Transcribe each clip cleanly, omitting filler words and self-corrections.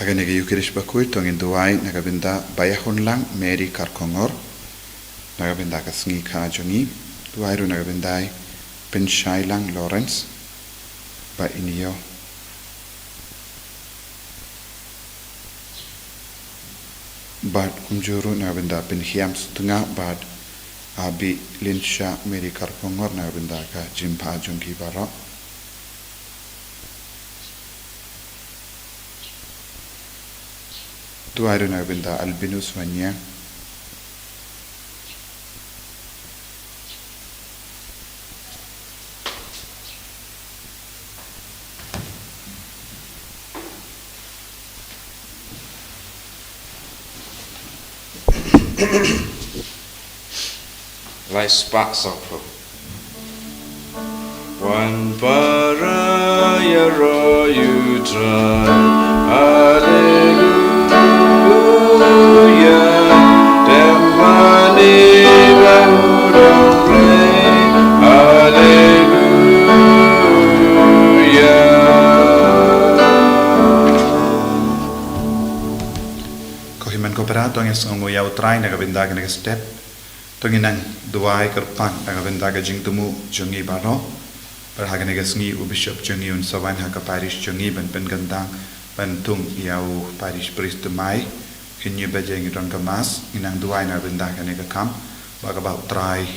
Hagan nega yukirish Bakhuid tongin duai nagabinda bayahun lang Mary Karkongor nagabinda ka Sngi ka jongi duai ru nagabindai Pinshai lang Lawrence ba iniyo bad kumjuru nagabinda Pinhiam setengah bad abi Linsha Mary Karkongor nagabinda ka Jimpa jongi barok tu aru nagabinda Albinus Wanya Lai spak sopro Wan para ya ro you try Hallelujah Demani bahudong play Hallelujah Kohiman koperato ang isang nguyaw try nagabinda ka nag-step Tonginang duai kerpan nagabinda ka jingtumu jongi baro Berhaga Sngi u Bishop jongi un sawan haka parish jongi ban gandang bantung iau parish priest mai kinyi bajeng idon kemas inang duai nagabinda ka kam baga bau try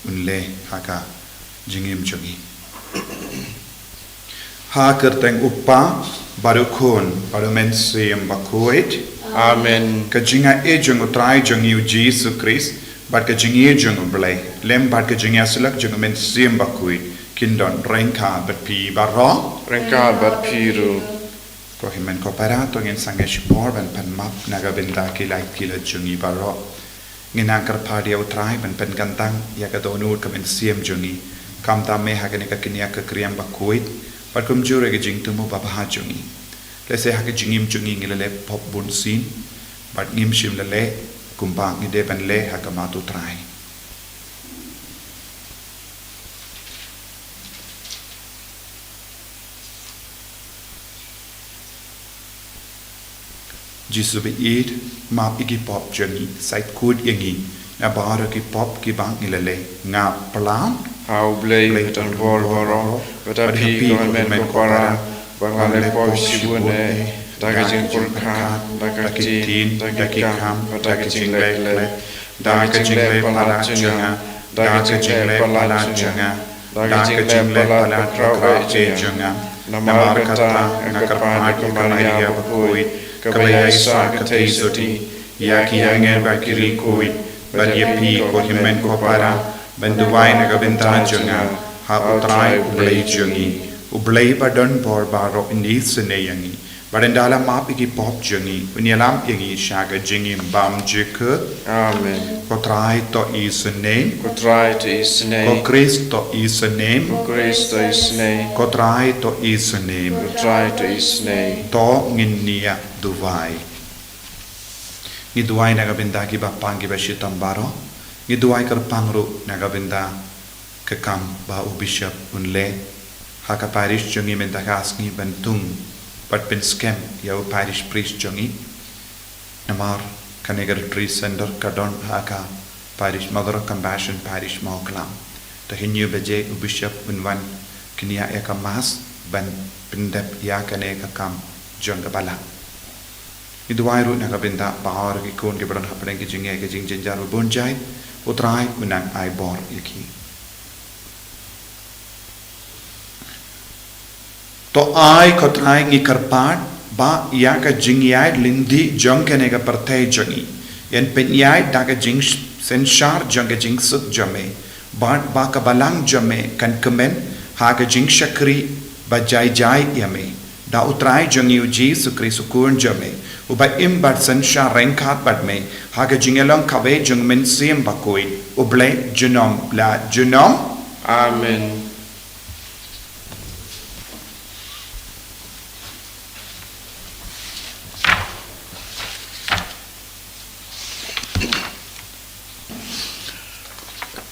unle haka jingim jongi ha kerteng upa baru kon baru mensiam Bakhuid Amen ka jinga ejung utrai jongi u Jesus Christ Bad ka jingi jung blay lem bad ka jingi aslak jung men sim Bakhuid kindon rengka berpi baro Rengka bat piru ko himen ko para to ngin sangesh por ban pan map naga benda kilai kila jungi baro nginang kar padi au trai ban pen gantang ya ka donur ka men sim jungi kam ta me ha ka kinia ka kriam Bakhuid bad kum jure ka jing tumu baba ha jungi lese ha ka jingim jungi ngilele pop bun sin bad ngim shim lele kumbang ide ban le hakamatu try jisu be eid map igi pop journey site code yangi na bar ki pop ki bang ilale nga plan How blay tan bor boro Bata pi ko men ko para Bangale pop shibune Daga jing purka Daga tin Daga kam Daga jing le Daga jing le pala junga Daga jing le pala junga Daga jing le pala trawe junga Namar kata Nakarpani kumania Bakhuid Kabaya isa katay soti Yaki yangen bakiri kuid Badyapi ko himen ko para Banduway nagabinta junga Ha utray ublay jungi Ublay padon bor baro indi sinayangi Barandala map iki pop jungi Unyalam yangi shaga jingi bam jika Amen Ko try to is a name Ko try to is name Ko Kristo is a name Ko Kristo is name Ko try to is a name Ko try to is name To nginia duway Ni duway nagabinda ki bapang ki bashitam baro Ni duway karpangru nagabinda Kakam ba u bishop unle Haka parish jungi mentakas ni bantung But bin scam yau parish priest jongi namar kanegar tree sender kadon haka parish mother of compassion parish Mawkhlam to hinyu beje u bishop unwan kinia eka mas ban pindep ya kaneka kam jonga bala idwairu nagabinda bahar ki kon ke badan hapren ki jinge ke jingjar bonjai utrai unang ai bor yaki To ai kotrai ngi karpat ba ya ka jingyai lindi jong kene ka partay jongi yan penyai da ka jing senshar jong ka jing suk jame ba ka balang jame kan kemen ha ka jing shakri ba jai jai yame da utrai jongi uji sukri sukun jame uba imbat senshar rengkat bat me ha ka jingelong kawe jong men sim Bakhuid uble junom la junom Amen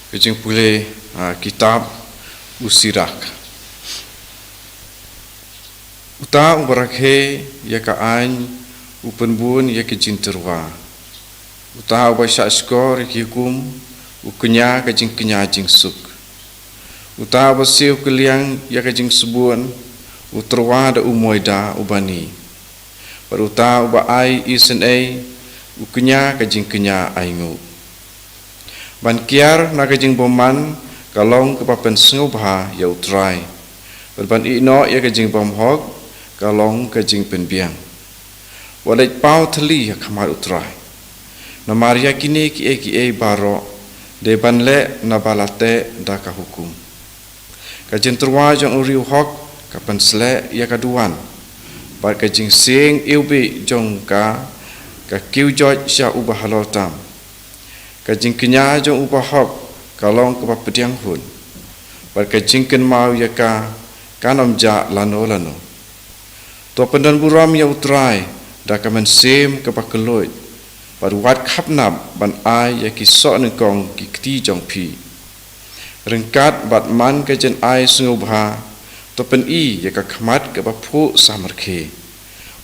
Kejing pule kitab usirak. Uta ubarakhe ya ka an upenbun ya ke jingtyrwa utaha ba sya skor ki hukum ukenya ke jing kenya jing suk utaha ba siu keliang ya ke jing sebun utrwa da umoida ubani paruta uba ai isna ukenya ke jing kenya aingu ban kiar na ke jing boman kalong ke papen sngubha ya utrai berban ino ya ke jing bom hok kalong ke jing penbiang walai pau thli ya khamar utrai na maria kini ki baro de banle na balate da ka hukum ka jingtyrwa jong uriu hok ka pensle ya kaduan par ka jing sing iubi jong ka kiu joj sya ubah halotam ka jing kenya jong ubah hok kalong ka pediang hun par ka jing ken mau ya ka kanom ja lano to pendan buram ya utrai da ka men sim ka pakeloit par wat khapnap ban ai ya ki so ne kong ki kti jong phi rengkat bat man ka jen ai sngubha to pen I ya ka khmat ka ba phu samarkhe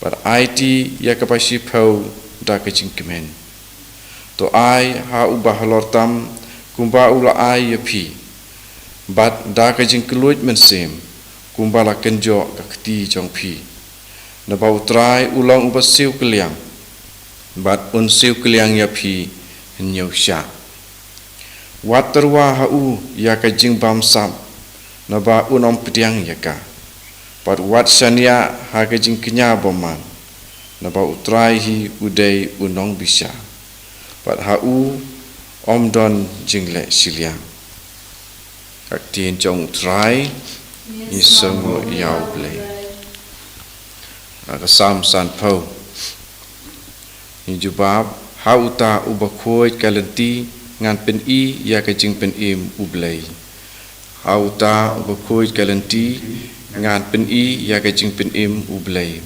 par ai ti ya ka pa shi phau da ka jing kemen to ai ha ubah lortam kumba ula ai ya phi bat da ka jing keluit men sim kumba la kenjo ka kti jong phi na ba utrai ulang uba siu keliang bat un siu keliang ya phi nyau sya waterwa hau ya ka jing bam sam na ba unom pediang ya ka pat wat sania ha ka jing kenya boman na ba utrai hi udai unong bisa pat hau om don jingle siliang kak tien jong utrai ni semua yau blei ka sam san pau ni jubab hauta ubakhoid kalenti ngan pen I ya ka jing pen im ublei hauta ubakhoid kalenti ngan pen I ya ka jing pen im ublei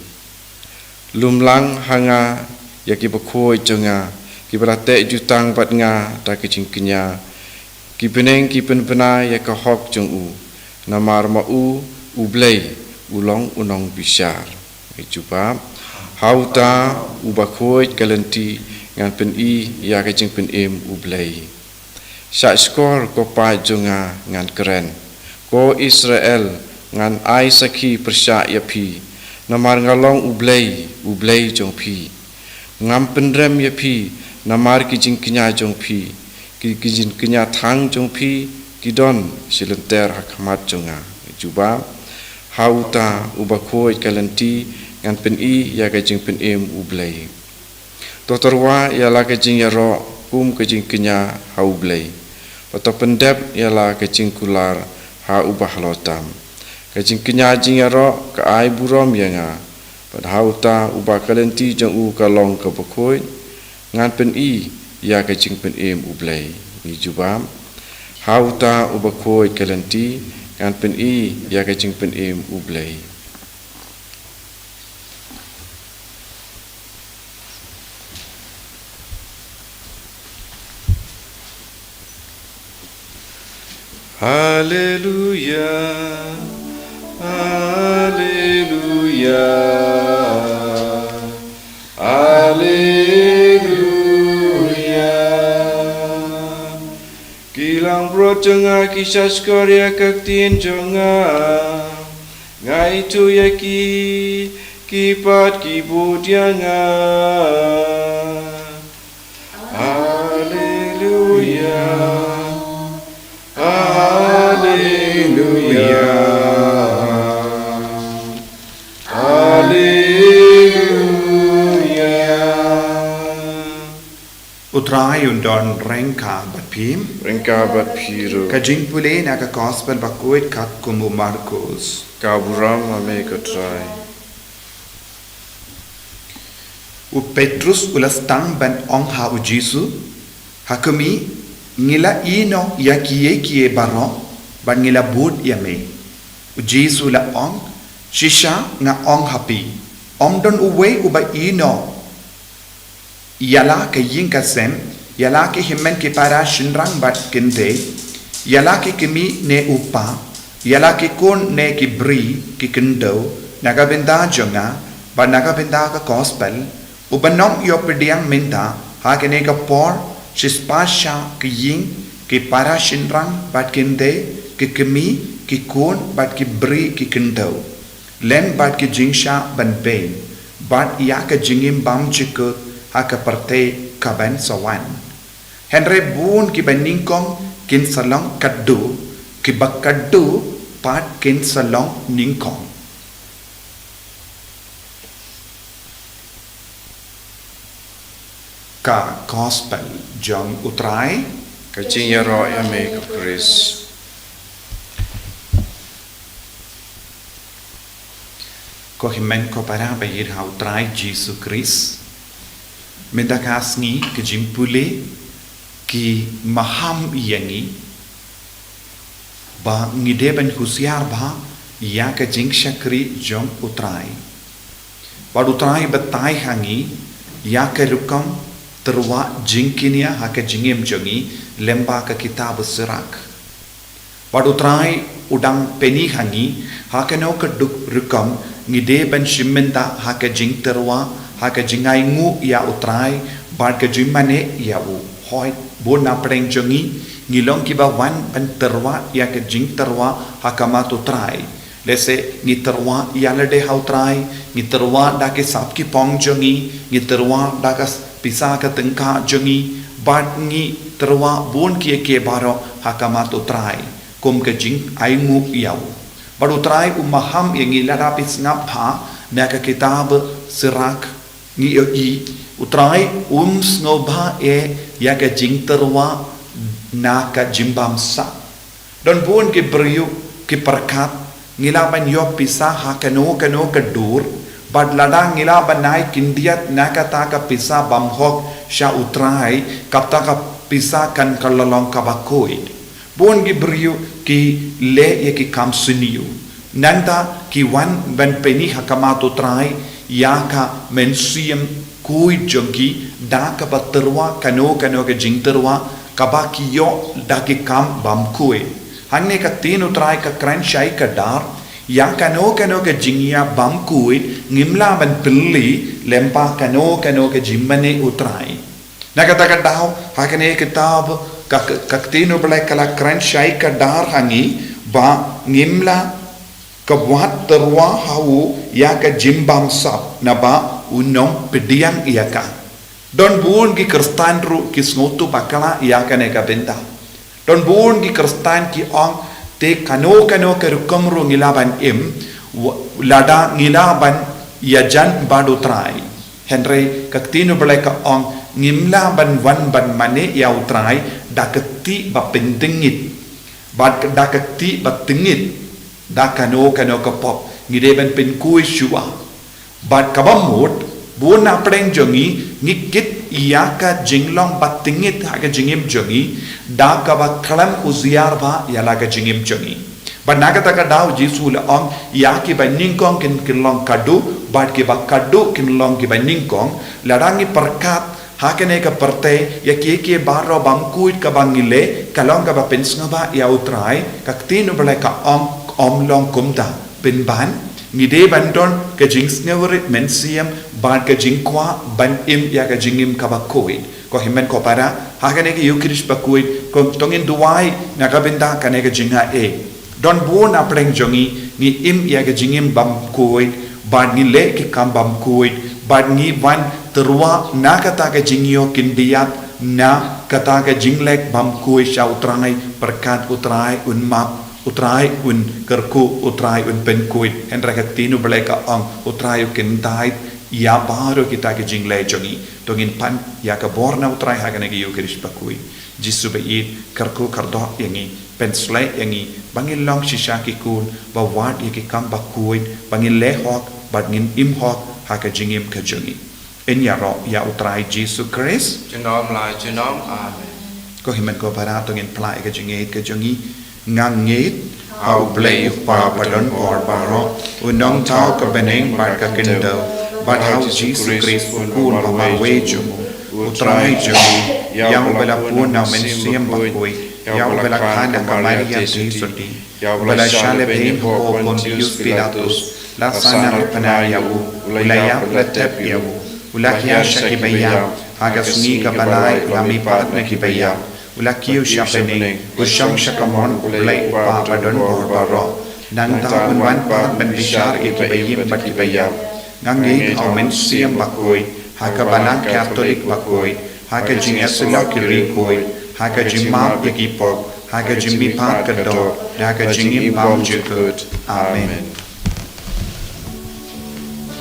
lumlang hanga ya ki bakhoid jonga ki berate jutang bat nga ta ka jing kenya ki peneng ki pen pena ya ka hok jong u namar ma u ublei ulong unong bisar jubab hauta ubakhoid kalenti ngan pen I ya ka jing pen im ublei sya skor ko pa jonga ngan keren ko Israel ngan ai sakhi persya ya phi namar ngalong ublei jong phi ngam penrem ya phi namar ki jing kenya jong phi ki jing kenya thang jong phi ki don silenter hakmat jonga juba hauta ubakhoid kalenti ngan pen I ya ka jing pen im ublei totorwa ya la ka jing ya ro kum ka jing kenya ha ublei pato pendep ya la ka jing kular ha ubah lotam ka jing kenya jing ya ro ka ai burom ya nga pad hauta ubah kalenti jong u ka long ka bakhoid ngan pen I ya ka jing pen im ublei ni jubam hauta ubakhoid kalenti ngan pen I ya ka jing pen im ublei Haleluya, haleluya, haleluya. Kilang bro jonga kisah skoria kaktien jonga, ngai tu yaki kipat kibudianga. Haleluya. Haleluya, haleluya. Utrai undon rengka bat phiru ka jing pule na ka gospel Bakhuid kat kumu Marcos ka buram ame ka trai u Petrus ulastang ban ong ha u Jisu hakumi ngila ino ya kie baro ban ngila bud ya me u Jisu la ong shisha nga ong happy don uwe uba ino yala ke yin ka sem yala ke himmen ke para shinrang bat kende yala ke kimi ne upa yala ke kon ne ki bri ki kendo naga benda jonga ba naga benda ka gospel Ubanong yo pediang minta hakene ka por chispasha ki ying ki para shinrang bat kinde ki kemi ki kun bat ki bri ki kindau len bat ki jingsha ban pain bat ya ka jingim bam chikut haka parte kaban sawan henre bun ki baningkong kin salong kaddu ki bakaddu pat kin salong ningkong ka gospel John utrai ka jingtyrwa ya me ka Chris ko himen ko para bayir ha utrai Jesus Christ mendaka Sngi ke jimpule ki maham yangi ba ngide ban husiar ba ya ka jing shakri John utrai ba utrai batai hangi ya ka rukam terwa jingkinia haka jingim jongi lemba ka kitab sirak wadu trai udang peni hangi haka no ka duk rukam ngide ban shimenta haka jingtyrwa haka jingai ngu ya utrai bar ka jimane ya u hoi bon na preng jongi ngilong kiba wan ban terwa ya ka jingtyrwa haka matu trai lese ngiterwa ya lede hau trai ngiterwa da ke sap ki pong jongi ngiterwa da ka pisa ka tengka jongi bat ngi terwa bon kia ke baro hakamat utrai kum ke jing aingu yau baru utrai umaham yang ilada pis ngapha na ka kitab sirak ngi i utrai sngoba ya ka jing terwa na ka jimbam sa don bon ke beriu ke perkat ngilaban yo pisa hakano kano kedur bad ladang ngila banai kindiat nakata ka pisa bamhok sha utrai kapta ka pisa kan kalalong ka Bakhuid bon gi beriu ki le ye ki kam siniu nanda ki wan ban peni hakamat utrai ya ka mensiam kui jongi da ka baterwa kano ke jingtyrwa ka ba ki yo da ki kam Bakhuid hanne ka tin utrai ka kran shai ka dar yang kano ke jingia Bakhuid ngimla ban pilli lempa kano ke jimmane utrai nakata daw hakane kitab kaktino belai kala kran shai ka dar hangi ba ngimla ka buat terwa hau ya ka jimbam sap na ba unom pediang iya ka don bun ki kristan ru ki snotu bakala ya ka ne ka benta don bun ki kristan ki ong te kano ke rukam ru ngilaban lada ngilaban yajan badu trai henry kaktino belai ka ong ngimla ban wan ban mane ya utrai daketi ba pentingit bad daketi ba tingit da kano ka pop ngide ban pen kui shua bad kabamut bona preng jongi ngikit iyaka jinglong batingit haga jingim jongi da ka ba khalam uziar ba yala ka jingim jongi ba nagata ka daw jisul ong yaki ba ningkong kin long kadu bad ki ba kadu kin long ki ba ningkong larangi perkat hakane ka parte ya ke baro Bakhuid ka bangile kalong ka ba pensnga ba ya utrai kaktino bala ka om long kumta pinban ngide bandon ka jingsnewrit mensiam bad ka jingkwa ban im ya ka jingim ka Bakhuid ko himen ko para hakane ki yukrish Bakhuid ko tongin duwai na ka benda kane ka jinga don buon apreng jongi ni im ya ka jingim Bakhuid bad ni le ki kam Bakhuid bad ni van terwa na kata ka jingyo kindiat na kata ka jinglek Bakhuid sha utrai perkat utrai unmap utrai un kerku utrai un Bakhuid hendra kaktino belaka ang utrai kintai ya baro kita ke jingle jongi tongin pan ya ka borna utrai hagane ki yukrish Bakhuid jisu be kerku kardo yangi pensle yangi bangil long shisha ki kun ba wat ki kam Bakhuid bangil le hok bangin im hok haka jingim ka jongi en ya ro ya utrai jisu Christ chinom la chinom amen ko himen ko para tongin plai ka jongi ngangit au play pa padon or baro unong tau ka beneng bar ka kindo but how Jesus Christ kun pa wejo utrai jo yang bela pun na mensiam Bakhuid yang bela kana ka Maria Trisoti yang bela shale beim ho Pontius Pilatus la sana panaya u ulaya letep ya Ulakia Shakibaya, Hagasni Kabalai, Lami Patna Kibaya, Ulakio Shapene, Usham Shakamon, Ulay Papa Don Barbaro, Nangta Unwan Pat Ben Bishar Ibayim Bakibaya, Nangi Aumensiam Bakhuid, Hakabalang Catholic Bakhuid, Hakajing Asila Kirikoi, Hakajim Mount Yakipok, Hakajim Bipat Kador, Hakajim Bam Jukut. Amen.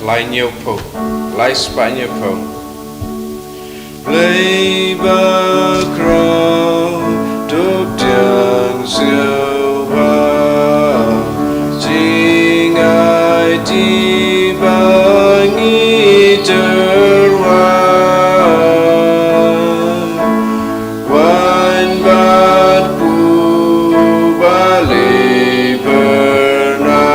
Lai nhiều po, lai spa nhiều po. Lai ba crow, đục tiếng siêu hoa, chính ai đi ba jingtyrwa, wan bat pu ba le bernard,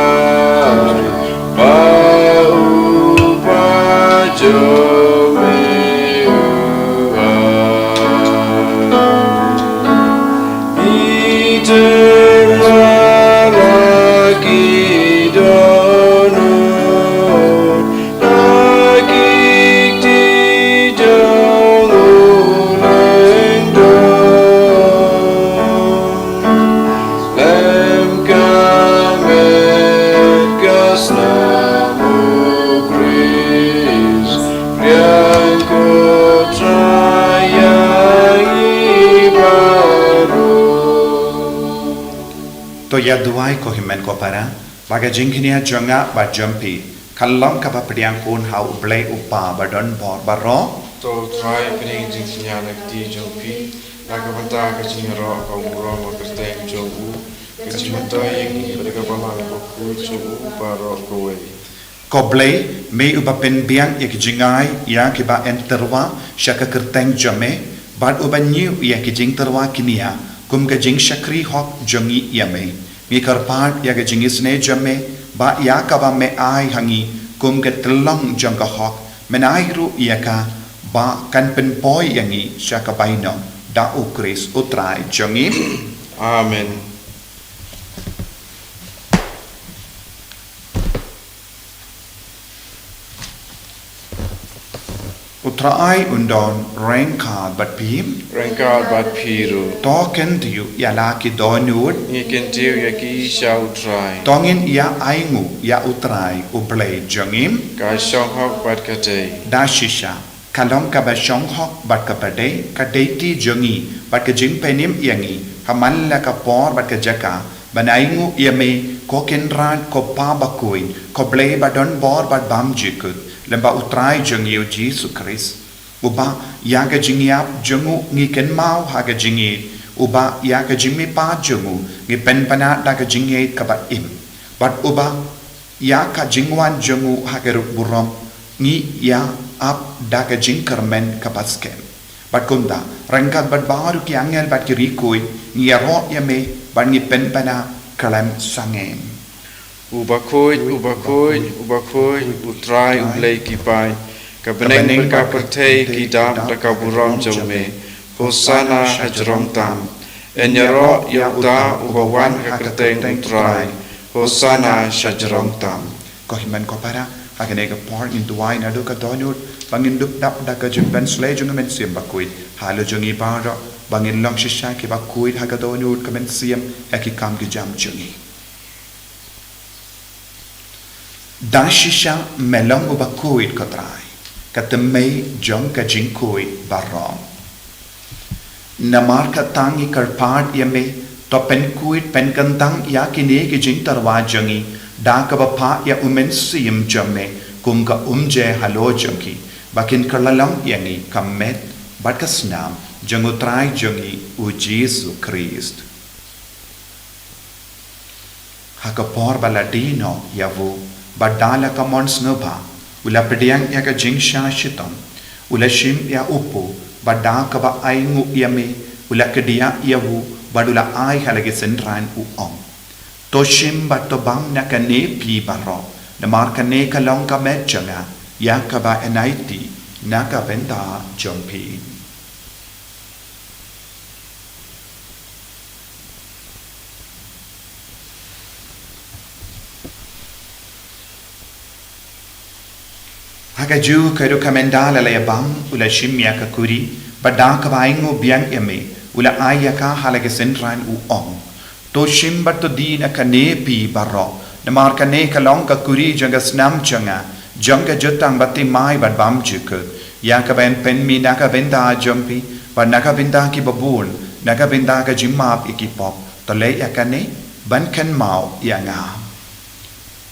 To yaduai ko himen ko para, baga jingkinia jonga ba jumpi, kallam ka ba pediang kun hau blay upa ba don bor baro. To try pring jingkinia nakti jumpi, nakabanta ka jingro ka umuro makrteng jogu, ka jimata yang berka balang ko ku jogu baro kowe. Ko blay me uba pen biang yak jingai ya ki ba enterwa shaka kerteng jame, bad uba new ya ki jingtyrwa kinia. Kum ka jing shakri hok jongi yame mi karpat ya ka jingisne jame ba ya ka ba me ai hangi kum ka tlang jong ka hok menai ru ya ka ba kan pen poi yangi shaka baino da ukris utrai jongi. Amen. Utrai undon rengka bat pim Rengkal bat piru. token diu ya la ki donut Ikan tiu yaki shau try. tongin ya aingu ya utrai ublay jongim Ka shong hok bat kate. da shisha kalong ka ba shong hok bat ka pade ka deiti jongi bat ka jing penim yangi haman la ka por bat ka jaka banaingu yame ko kenran ko pa bakuin ko blay badon bor bat bam jikut lemba utrai jongi o Jesus Christ uba ya ka jingiap jongu ngi ken mau ha ka jingi uba ya ka jingmi pa jongu ngi pen pana da ka jingi ka ba im bat uba ya ka jingwan jongu ha ka burom ngi ya ap da ka jingkermen ka paskem bat kunda rangkat bat baru ki angel bat ki rikoi ngi ya ro ya me bat ngi pen pana kalam sangem. Bakhuid, utrai ublay kipai. Kabeneng ka pertei kidam da kaburam jome. Hosana hajrong tam. Enyaro yauta ubawan ka kerteng utrai. Hosana shajrong tam. Ko himan ko para hakane ka por in duai na do ka donut bangin dup dap da ka jumben slay jung men sim Bakhuid halo jungi bara bangin long shisha ki Bakhuid ha ka donut ka men sim eki kam ki jam jungi. Dashisha melong Bakhuid katrai katemei jong ka jingkui barong namar ka tangi karpad yame to pen kuit pen kantang ya kine ki jingtyrwa jongi da ka bapa ya umen sim jome kum ka umje halo jongi bakin karlalang yangi kamet bat kasnam jongutrai jongi u Jesus Christ hakapor baladino yavu badala ka monsnubha ula pediang ya ka jingsha shitam ula shim ya upu bada ka ba aingu yame ula kedia yavu badula ai halage sendran u om to shim bato bang na ka ne pi baro na mar ka ne ka long ka metjanga ya ka ba enaiti na ka benda jompi. Hakaju kedu kamenda la bang ula shimya kakuri badang kabaingu biang eme ula ayaka halage sentran u ong to shimbat to dina kane pi baro namar kane kalong kakuri janga snam changa janga jotang bati mai bad bam chuk yakaben pen mi naka benda jumpi bad naka benda ki babul naka benda ka jimap ikipop to le yakane ban kan mau yanga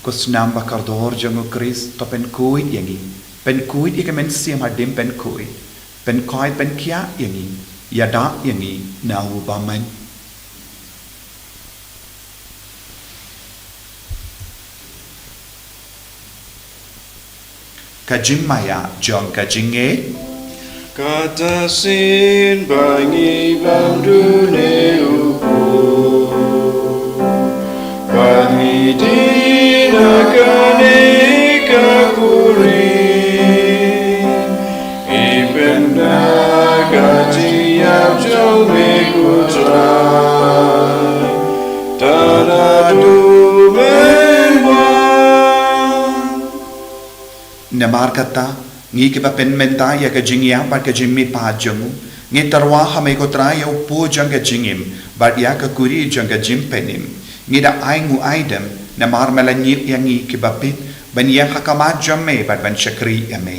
kusnam bakardor jango kris to pen kuit yangi pen kuit ikamen siam hadim pen kuit pen koi pen kia yangi yada yangi nahu baman kajim maya jong kajinge kata sin bangi bandu ne upu bangi dina kane kakuri ibenda gaji yap jong me kutrai tada du menwa namar kata ngi ke pen menta ya ka jingya par ka jimmi pa jamu ngi tarwa hame ko tra ya pu jang ka jingim bar ya ka kuri jang ka jim penim ngi da aingu aidem namar melanyi yangi ke bapit ban ya hakama jamme bar ban shakri yame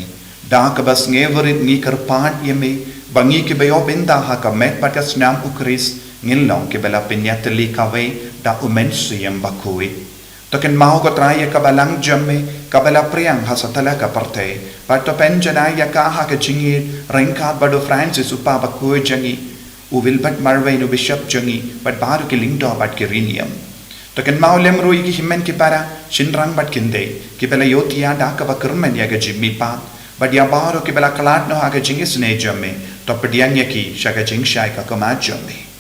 da ka bas ngeverit ngi kar pat yame bangi ke bayo benda hakamet par ka snam ukris ngilong ke bela penyatli kawe da umensiam Bakhuid Token mau ko traya kabalang jamme kabala priang hasatala ka parte pato penjana ya ka ha ka jingi rengka bado Francis upa Bakhuid jangi uvil bat marwe no bishop jangi bat baru ki lingdo bat ki rinium token mau lemru ki himmen ki para shinrang bat kinde ki bela yotia da ka bakurmen ya ga jimmi pa bat ya baru ki bela kalat no ha ka jingi sne jamme to pediang ya ki shaka jing shai ka kama jamme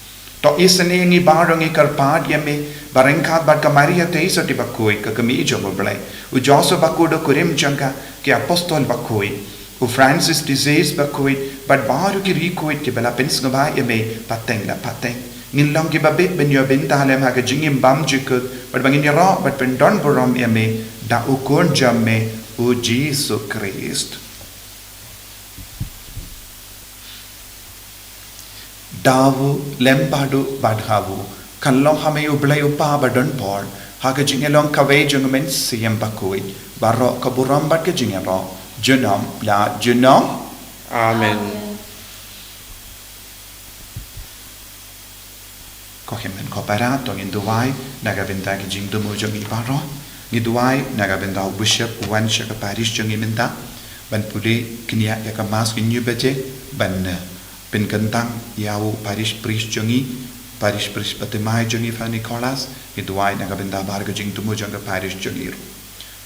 to isne ngi baru ngi karpad yame barengkat bat kamaria teiso di Bakhuid ke kemi jo boleh u joso Bakhuid kurim jangka ke apostol Bakhuid u Francis disease Bakhuid bat baru ki rikuid ke bela pens ngaba yame pateng la pateng ngilong ki babit ben yo ben talem ha ke jingim bam jikut bat bangin ro bat ben don borom yame da u kon jamme u Jesus Christ dawu lembadu badhawu kanlong hame ublay upa badon por haga jingelong kawe jungmen siyam Bakhuid baro kaburam bat ke jingero junam la junam amen ko hemen ko para to in duwai naga benda ke jing dumo jungi baro ni duwai naga benda bishop wan shaka parish jungi menta ban puli knia ya ka mas ki nyubete ban pen kentang yau parish priest jungi parish priest patemai jungi fa Nicholas iduai naga benda barga jing tumu janga parish jungir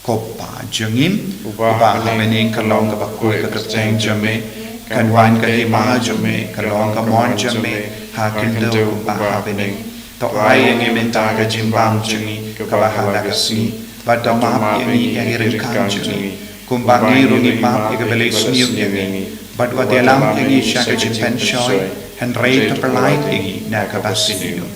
kopa jungim uba hamening kalong ka Bakhuid ka kaceng jame kan wan ka hima jame kalong ka mon jame ha kindo ba hamening to ai yang imenta ka jimbang jungi ka bahala ka si badama yang irin kan jungi kumbangi rungi map ka belai sniu yang but what the alam yangi shaka jimpen shoy and rate top light yangi naga basinu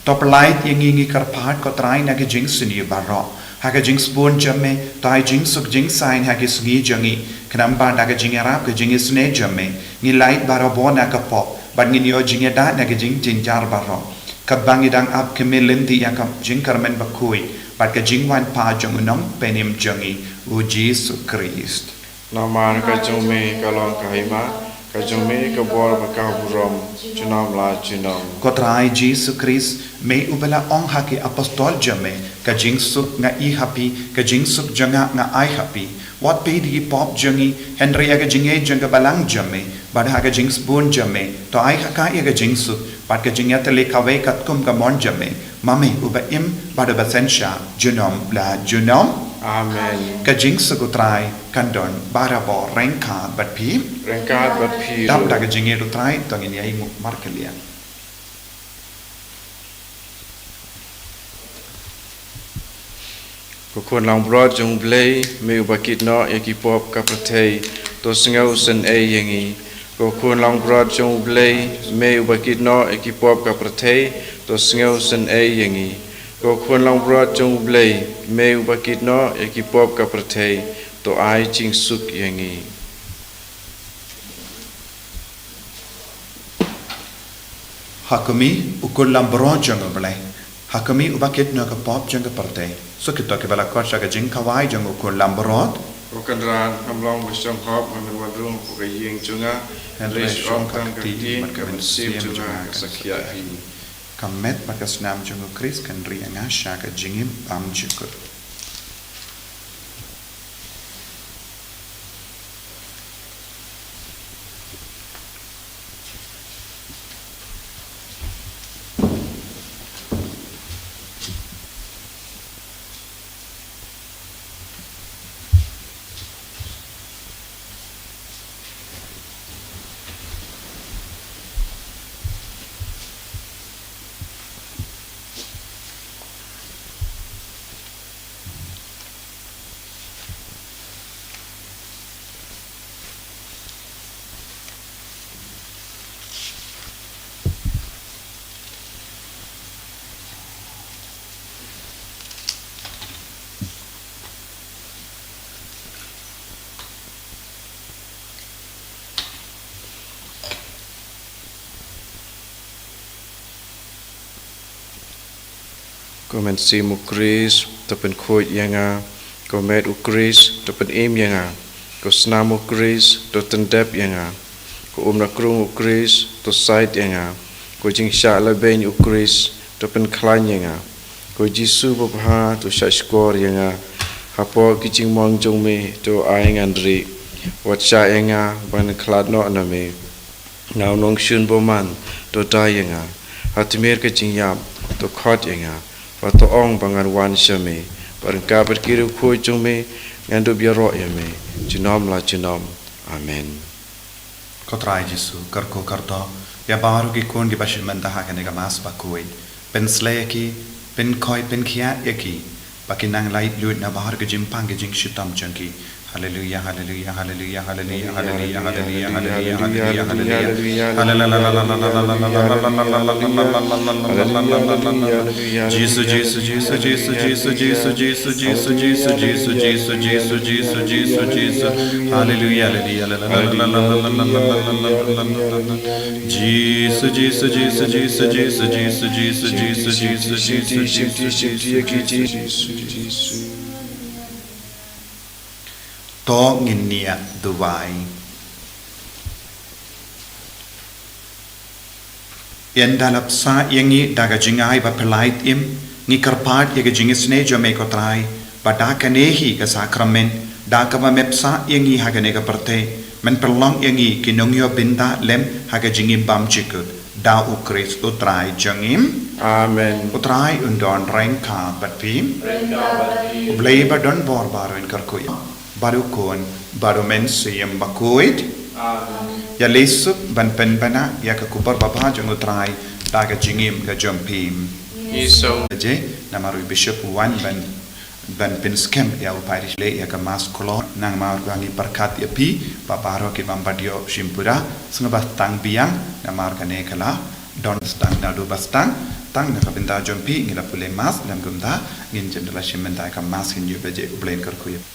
top light yangi ngi karpat ko try naga jing sinu baro haga jing spoon jamme tai jing suk jing sign haga sngi jangi knamba naga jing arab ka jing sne jamme ngi light baro bo naga pop but ngi yo jing da naga jing jinjar baro kabangi dang up kemelendi yakam jing karmen Bakhuid but ka jing wan pa jong unong penim jangi u Jesus Christ Namar kajume kalong kahima kajume kabor bakaburom junam la junam kotrai Jesus Christ me ubela ong haki apostol jame ka jingsuk nga I happy ka jingsuk janga nga I happy what paid he pop jangi Henry aga jinge janga balang jame bad haga jings bun jame to I haka aga jingsuk bad ka jingya tele kawe katkum ka mon jame mame uba im bad basensha junom la junom amen kajing segutrai kandon barabo rengkat bat pi dap daga jinge rutrai tongin yai markelia kokon lang brod jung blay me ubakit no yakipop kapatei to singau sen e yangi kokon lang brod jung blay me ubakit no yakipop kapatei to singau sen e yangi ko khun long bro chung blay me ubakit no ekipop ka prathei to ai jing suk yangi Hakumi ukul lambron jango belai. Hakumi ubakit no ka pop jango parte. So kita ke bala kor shaga jing kawai jango ukul lambron. Okandran hamlong besong hop man wadrung ko yeng chunga Henry ong kan kati man sim chunga sakya hi Kamet makas nam jango Chris kan rianga shaga jingim am jikut. Komen sim ukris to pen khoi yanga komet ukris to pen im yanga ko snam ukris to tendep yanga ko umna krung ukris to site yanga ko jing sha la ben ukris to pen klan yanga ko jisu bopha to shashkor yanga hapo kiching mong jong me to aing andri wat sha yanga ban klad no na me now nong shun boman to da yanga hatmer ke jing yam to khot yanga Wato ong bangan wan shame, barang kabar kiru koi jome, ngandu biaro yame, jinom la jinom, amen. Kotrai Jesu, karko karto, ya baru ki kon ki bashir mandaha kene mas Bakhuid, pen sleki, pen koi pen kia yaki, bakinang lait luit na baru ki jimpang ki jing shitam chunki. Hallelujah, hallelujah, hallelujah, hallelujah, hallelujah, hallelujah, hallelujah, hallelujah, Jesus, Jesus, Jesus, Jesus, Jesus, Jesus, Jesus, Jesus, Jesus, Jesus, Jesus, Jesus, Jesus, Jesus, Jesus, hallelujah, Jesus, Jesus, Jesus, Jesus, Jesus, Jesus, Jesus, Jesus, Jesus, Jesus. To nginia duwai Yan dalap sa yangi daga jingay ba pelait im ngi karpat yaga jingis ne jo me kotrai ba daka nehi ka sakramen daka ba mepsa yangi haga nega parte men perlong yangi kinongyo binda lem haga jingim bam chikut da ukris utrai jangim Amen. Utrai undon rengka batpim ublei ba don bor baro in karkuy baru kon baru mensiyam Bakhuid ya lesuk ban penbana ya ke kubar bapa jong utrai daga jingim ka jompim Iso je namaru bishop wan ban pen scam ya uparish le ya ka mas kolon nang mau gangi perkat ya pi paparo ki bambadio shimpura sengabas tang biang namar ka nekala don stang na do bastang tang na kabinda jompi ngila pule mas dan gumda ngin jendela shimenta ka mas hin yu beje ublen karkuy